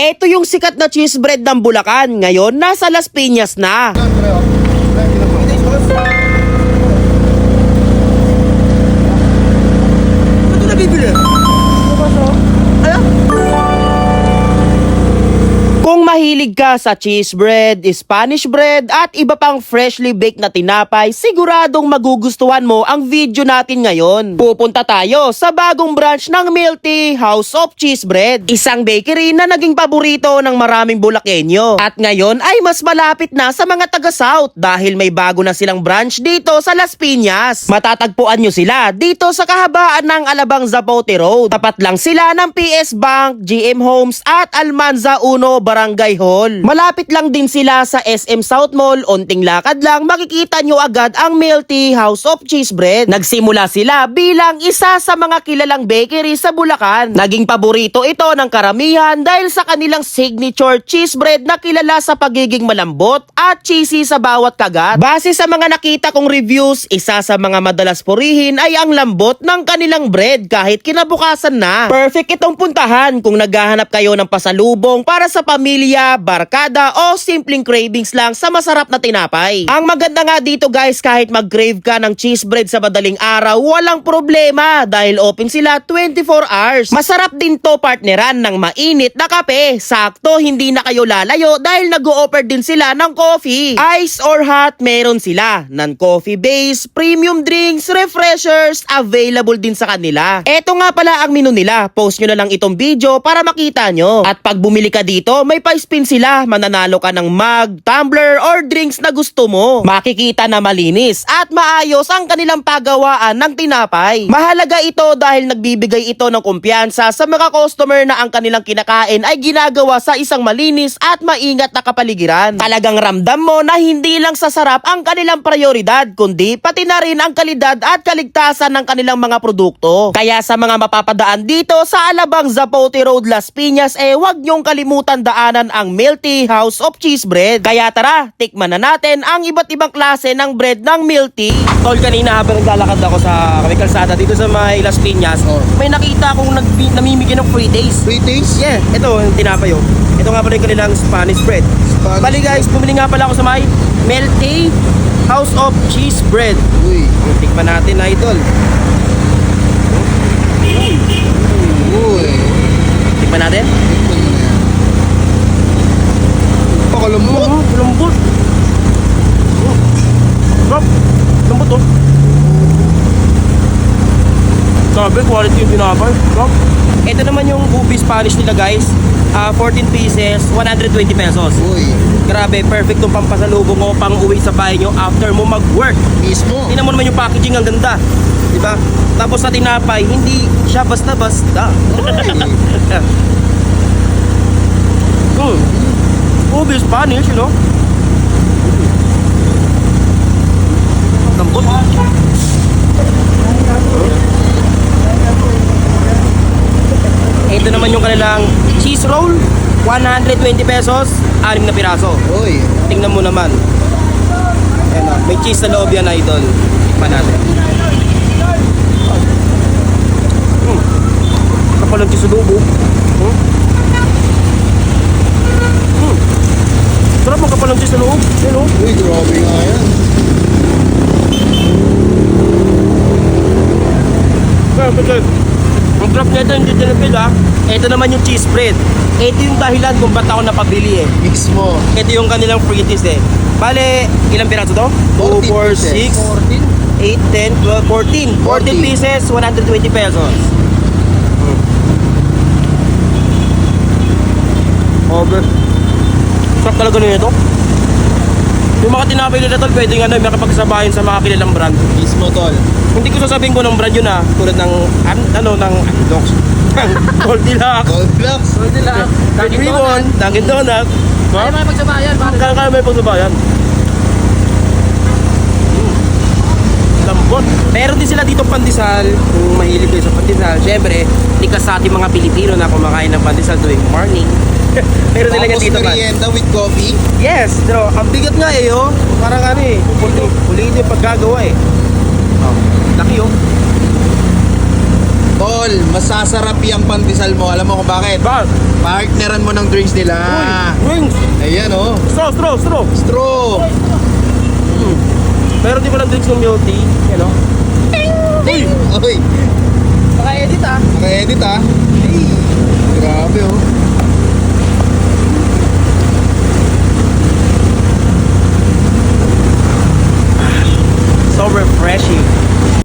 Ito yung sikat na cheese bread ng Bulacan. Ngayon, nasa Las Piñas na. Ito nabibili. Kung mahilig ka sa cheese bread, Spanish bread at iba pang freshly baked na tinapay, siguradong magugustuhan mo ang video natin ngayon. Pupunta tayo sa bagong branch ng Milty House of Cheese Bread, isang bakery na naging paborito ng maraming Bulakenyo. At ngayon ay mas malapit na sa mga taga-South dahil may bago na silang branch dito sa Las Piñas. Matatagpuan nyo sila dito sa kahabaan ng Alabang Zapote Road. Tapat lang sila ng PS Bank, GM Homes at Almanza 1 Barangay Hall. Malapit lang din sila sa SM South Mall, onting lakad lang makikita nyo agad ang Milty House of Cheese Bread. Nagsimula sila bilang isa sa mga kilalang bakery sa Bulacan. Naging paborito ito ng karamihan dahil sa kanilang signature cheese bread na kilala sa pagiging malambot at cheesy sa bawat kagat. Base sa mga nakita kong reviews, isa sa mga madalas purihin ay ang lambot ng kanilang bread kahit kinabukasan na. Perfect itong puntahan kung naghahanap kayo ng pasalubong para sa pamilya, barkada o simpleng cravings lang sa masarap na tinapay. Ang maganda nga dito guys, kahit mag-crave ka ng cheese bread sa madaling araw, walang problema dahil open sila 24 hours. Masarap din to partneran ng mainit na kape. Sakto, hindi na kayo lalayo dahil nag-o-offer din sila ng coffee. Ice or hot, meron sila. Non-coffee base, premium drinks, refreshers, available din sa kanila. Eto nga pala ang menu nila. Post nyo na lang itong video para makita nyo. At pag bumili ka dito, may pa-spin sila. Mananalo ka ng mug, tumbler, or drinks na gusto mo. Makikita na malinis at maayos ang kanilang pagawaan ng tinapay. Mahalaga ito dahil nagbibigay ito ng kumpiyansa sa mga customer na ang kanilang kinakain ay ginagawa sa isang malinis at maingat na kapaligiran. Talagang ramdam mo na hindi lang sa sarap ang kanilang prioridad, kundi pati na rin ang kalidad at kaligtasan ng kanilang mga produkto. Kaya sa mga mapapadaan dito sa Alabang Zapote Road, Las Piñas, huwag nyong kalimutan daanan ang Milty House of Cheese Bread. Kaya tara, tikman na natin ang iba't ibang klase ng bread ng Milty. Tol, kanina habang naglalakad ako sa may kalsada dito sa may Las Piñas, may nakita akong namimigay ng free taste. Free taste? Yeah, ito yung tinapay oh. Ito nga pala yung kanilang Spanish bread. Bali guys, bumili nga pala ako sa may Milty House of Cheese Bread. Uy. Tikman natin na idol. Uy. Tikman natin. Pakalambot. Lambot. Sarap. Lambot oh. Sabi, quality yung tinapay. Sarap. Ito naman yung ubi Spanish nila guys. 14 pieces, 120 pesos. Uy. Grabe, perfect tong pampasalubong mo pang uwi sa bahay nyo after mo mag-work. Mismo. Tingnan mo naman yung packaging, ang ganda. Diba? Tapos sa tinapay, hindi siya basta-basta. Ubi Spanish, you know? Lambot. Ito naman yung kanilang cheese roll, 120 pesos, 6 na piraso. Uy. Tingnan mo naman. Ayan o, may cheese sa loob yan, idol. Tikman natin. Kapal ang cheese sa loob. Sarap ang kapal ang cheese sa loob. Ayan o. Uy, grabe nga yan. Perfect. Ang crap nito hindi tinapil ha. Ito naman yung cheese bread. Ito yung dahilan kung ba't ako napabili Mismo. Ito yung kanilang free taste Bale, ilang piraso to? 2, 4, 6, 8, 10, 12, 14. 14 pieces, 120 pesos. Over. Sarap talaga nito. Yung mga tinapay nila tol, pwedeng makapagsabayan sa mga kilalang brand. Mismo, tol. Hindi ko sasabihin ko ng brand yun tulad ng ng Goldilocks. Goldilocks. Red Ribbon, Dunkin' Donut. Kaya may pagsabayan, Kaya may pagsabayan. Lambot. Meron din sila dito pandesal. Kung mahilig kayo sa pandesal, syempre, likas sa ating mga Pilipino na kumakain ng pandesal tuwing morning. Meron nila Tapos dito man. merienda with coffee. Yes, pero ang bigat nga parang ulitin yung paggagawa Oh, laki Tol, masasarap yung pandesal mo. Alam mo kung bakit? Bag. Partneran mo ng drinks nila. Wings. Ayan oh. Straw. Straw. Meron din ko lang drinks ng milk tea. Yan o. Uy. Naka-edit ah. Naka-edit ah.